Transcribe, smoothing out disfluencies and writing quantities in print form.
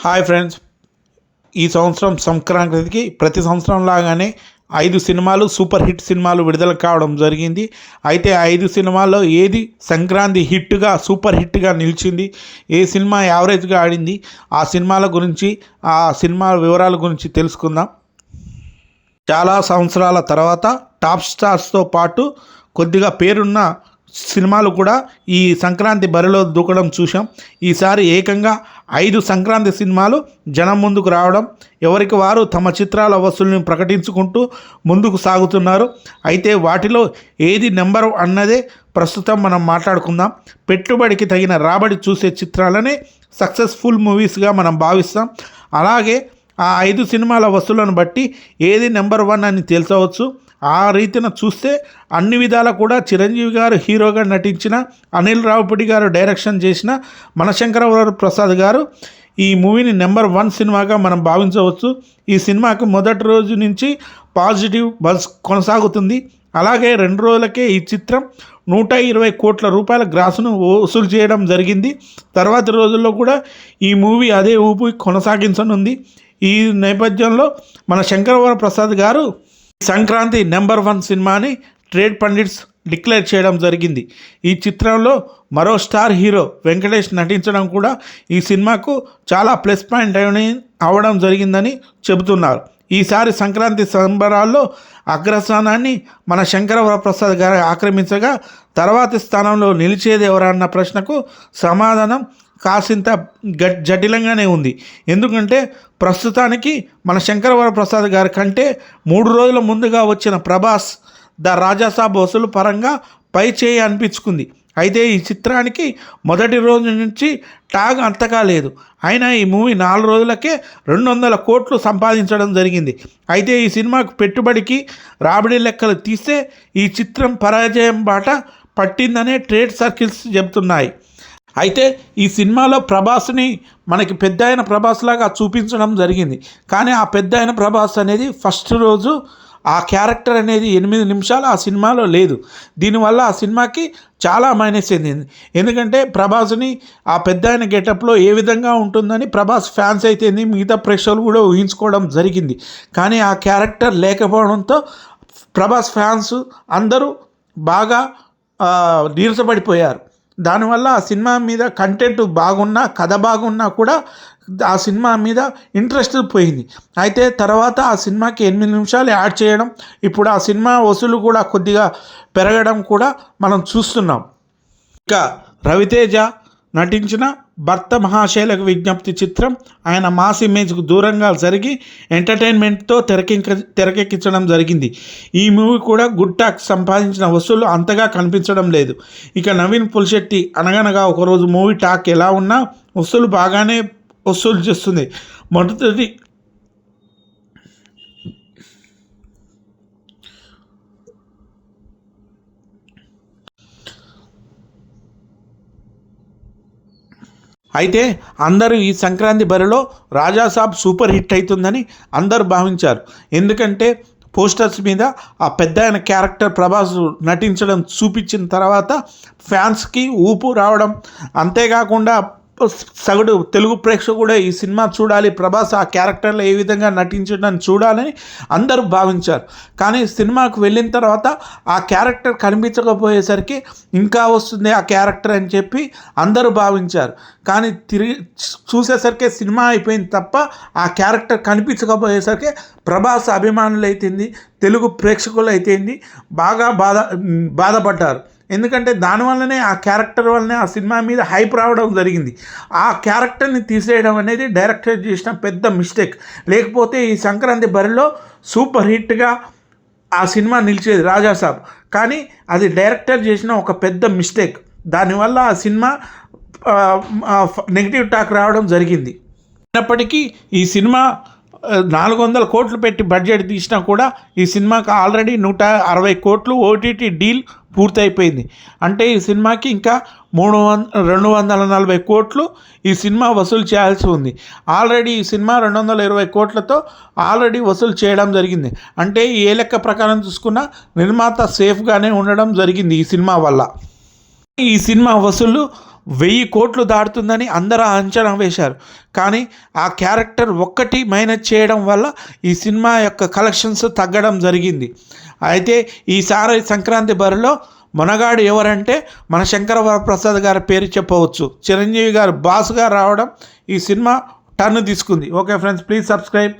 Hi friends, ఈ సంవత్సరం సంక్రాంతికి ప్రతి సంవత్సరం లాగానే 5 సినిమాలు సూపర్ హిట్ సినిమాలు విడుదల కావడం జరిగింది. అయితే 5 సినిమాల్లో ఏది సంక్రాంతి హిట్గా సూపర్ హిట్గా నిలిచింది, ఏ సినిమా యావరేజ్గా ఆడింది, ఆ సినిమాల గురించి ఆ సినిమా వివరాల గురించి తెలుసుకుందాం. చాలా సంవత్సరాల తర్వాత టాప్ స్టార్స్తో పాటు కొద్దిగా పేరున్న సినిమాలు కూడా ఈ సంక్రాంతి బరిలో దూకడం చూసాం. ఈసారి ఏకంగా 5 సంక్రాంతి సినిమాలు జనం ముందుకు రావడం, ఎవరికి వారు తమ చిత్రాల వసూలుని ప్రకటించుకుంటూ ముందుకు సాగుతున్నారు. అయితే వాటిలో ఏది నెంబర్ అన్నదే ప్రస్తుతం మనం మాట్లాడుకుందాం. పెట్టుబడికి తగిన రాబడి చూసే చిత్రాలనే సక్సెస్ఫుల్ మూవీస్గా మనం భావిస్తాం. అలాగే ఆ 5 సినిమాల వసూళ్లను బట్టి ఏది నెంబర్ 1 అని తెలుసవచ్చు. ఆ రీతిన చూస్తే అన్ని విధాల కూడా చిరంజీవి గారు హీరోగా నటించిన, అనిల్ రావిపూడి గారు డైరెక్షన్ చేసిన మనశంకర ప్రసాద్ గారు ఈ మూవీని నెంబర్ 1 సినిమాగా మనం భావించవచ్చు. ఈ సినిమాకు మొదటి రోజు నుంచి పాజిటివ్ బజ్ కొనసాగుతుంది. అలాగే 2 రోజులకే ఈ చిత్రం 120 కోట్ల రూపాయల గ్రాసును వసూలు చేయడం జరిగింది. తర్వాతి రోజుల్లో కూడా ఈ మూవీ అదే ఊపి కొనసాగించనుంది. ఈ నేపథ్యంలో మన శంకరవర ప్రసాద్ గారు సంక్రాంతి నెంబర్ 1 సినిమాని ట్రేడ్ పండిట్స్ డిక్లేర్ చేయడం జరిగింది. ఈ చిత్రంలో మరో స్టార్ హీరో వెంకటేష్ నటించడం కూడా ఈ సినిమాకు చాలా ప్లస్ పాయింట్ అవడం జరిగిందని చెబుతున్నారు. ఈసారి సంక్రాంతి సంబరాల్లో అగ్రస్థానాన్ని మన శంకరవర ప్రసాద్ గారు ఆక్రమించగా, తర్వాతి స్థానంలో నిలిచేది ఎవరన్న ప్రశ్నకు సమాధానం కాసింత జటిలంగానే ఉంది. ఎందుకంటే ప్రస్తుతానికి మన శంకరవర ప్రసాద్ గారి కంటే 3 రోజుల ముందుగా వచ్చిన ప్రభాస్ ద రాజాసాబ్ వసూలు పరంగా పై చేయి అనిపించుకుంది. అయితే ఈ చిత్రానికి మొదటి రోజు నుంచి టాగ్ అంతగా లేదు. అయినా ఈ మూవీ 4 రోజులకే 200 కోట్లు సంపాదించడం జరిగింది. అయితే ఈ సినిమాకు పెట్టుబడికి రాబడి లెక్కలు తీస్తే ఈ చిత్రం పరాజయం బాట పట్టిందనే ట్రేడ్ సర్కిల్స్ చెబుతున్నాయి. అయితే ఈ సినిమాలో ప్రభాస్ని మనకి పెద్ద అయిన ప్రభాస్ లాగా చూపించడం జరిగింది. కానీ ఆ పెద్ద అయిన ప్రభాస్ అనేది ఫస్ట్ రోజు ఆ క్యారెక్టర్ అనేది 8 నిమిషాలు ఆ సినిమాలో లేదు. దీనివల్ల ఆ సినిమాకి చాలా మైనస్ అయింది. ఎందుకంటే ప్రభాస్ని ఆ పెద్ద అయిన గెటప్లో ఏ విధంగా ఉంటుందని ప్రభాస్ ఫ్యాన్స్ అయితే మిగతా ప్రేక్షకులు కూడా ఊహించుకోవడం జరిగింది. కానీ ఆ క్యారెక్టర్ లేకపోవడంతో ప్రభాస్ ఫ్యాన్స్ అందరూ బాగా నీరసపడిపోయారు. దానివల్ల ఆ సినిమా మీద కంటెంట్ బాగున్నా, కథ బాగున్నా కూడా ఆ సినిమా మీద ఇంట్రెస్ట్ పోయింది. అయితే తర్వాత ఆ సినిమాకి 8 నిమిషాలు యాడ్ చేయడం, ఇప్పుడు ఆ సినిమా వసూలు కూడా కొద్దిగా పెరగడం కూడా మనం చూస్తున్నాం. ఇక రవితేజ నటించిన భర్త మహాశైలకు విజ్ఞప్తి చిత్రం ఆయన మాస్ ఇమేజ్కు దూరంగా జరిగి ఎంటర్టైన్మెంట్తో తెరకెక్కించడం జరిగింది. ఈ మూవీ కూడా గుడ్ టాక్ సంపాదించిన వసూలు అంతగా కనిపించడం లేదు. ఇక నవీన్ పులిశెట్టి అనగనగా ఒకరోజు మూవీ టాక్ ఎలా ఉన్నా వసూలు బాగానే వసూలు చేస్తుంది. మొదటి అయితే అందరూ ఈ సంక్రాంతి బరిలో రాజాసాబ్ సూపర్ హిట్ అవుతుందని అందరూ భావించారు. ఎందుకంటే పోస్టర్స్ మీద ఆ పెద్ద అయిన క్యారెక్టర్ ప్రభాస్ నటించడం చూపించిన తర్వాత ఫ్యాన్స్కి ఊపు రావడం, అంతేకాకుండా సగటు తెలుగు ప్రేక్షకుడు కూడా ఈ సినిమా చూడాలి, ప్రభాస్ ఆ క్యారెక్టర్లో ఏ విధంగా నటించడం చూడాలని అందరూ భావించారు. కానీ సినిమాకు వెళ్ళిన తర్వాత ఆ క్యారెక్టర్ కనిపించకపోయేసరికి ఇంకా వస్తుంది ఆ క్యారెక్టర్ అని చెప్పి అందరూ భావించారు. కానీ తిరిగి చూసేసరికి సినిమా అయిపోయింది తప్ప ఆ క్యారెక్టర్ కనిపించకపోయేసరికి ప్రభాస్ అభిమానులు అయితేంది, తెలుగు ప్రేక్షకులు అయితేంది బాగా బాధపడ్డారు. ఎందుకంటే దానివల్లనే ఆ క్యారెక్టర్ వల్లనే ఆ సినిమా మీద హైప్ రావడం జరిగింది. ఆ క్యారెక్టర్ని తీసేయడం అనేది డైరెక్టర్ చేసిన పెద్ద మిస్టేక్. లేకపోతే ఈ సంక్రాంతి బరిలో సూపర్ హిట్గా ఆ సినిమా నిలిచేది రాజాసాబ్. కానీ అది డైరెక్టర్ చేసిన ఒక పెద్ద మిస్టేక్. దానివల్ల ఆ సినిమా నెగిటివ్ టాక్ రావడం జరిగింది. అయినప్పటికీ ఈ సినిమా 400 కోట్లు పెట్టి బడ్జెట్ తీసినా కూడా ఈ సినిమాకి ఆల్రెడీ 160 కోట్లు ఓటీటీ డీల్ పూర్తయిపోయింది. అంటే ఈ సినిమాకి ఇంకా 240 కోట్లు ఈ సినిమా వసూలు చేయాల్సి ఉంది. ఆల్రెడీ ఈ సినిమా 220 కోట్లతో ఆల్రెడీ వసూలు చేయడం జరిగింది. అంటే ఏ లెక్క ప్రకారం చూసుకున్నా నిర్మాత సేఫ్గానే ఉండడం జరిగింది ఈ సినిమా వల్ల. ఈ సినిమా వసూళ్ళు 1000 కోట్లు దాటుతుందని అందరూ అంచనా వేశారు. కానీ ఆ క్యారెక్టర్ ఒక్కటి మైనస్ చేయడం వల్ల ఈ సినిమా యొక్క కలెక్షన్స్ తగ్గడం జరిగింది. అయితే ఈసారి సంక్రాంతి బరిలో మొనగాడు ఎవరంటే మన శంకర వరప్రసాద్ గారి పేరు చెప్పవచ్చు. చిరంజీవి గారు బాస్గా రావడం ఈ సినిమా టర్న్ తీసుకుంది. Okay friends, please subscribe.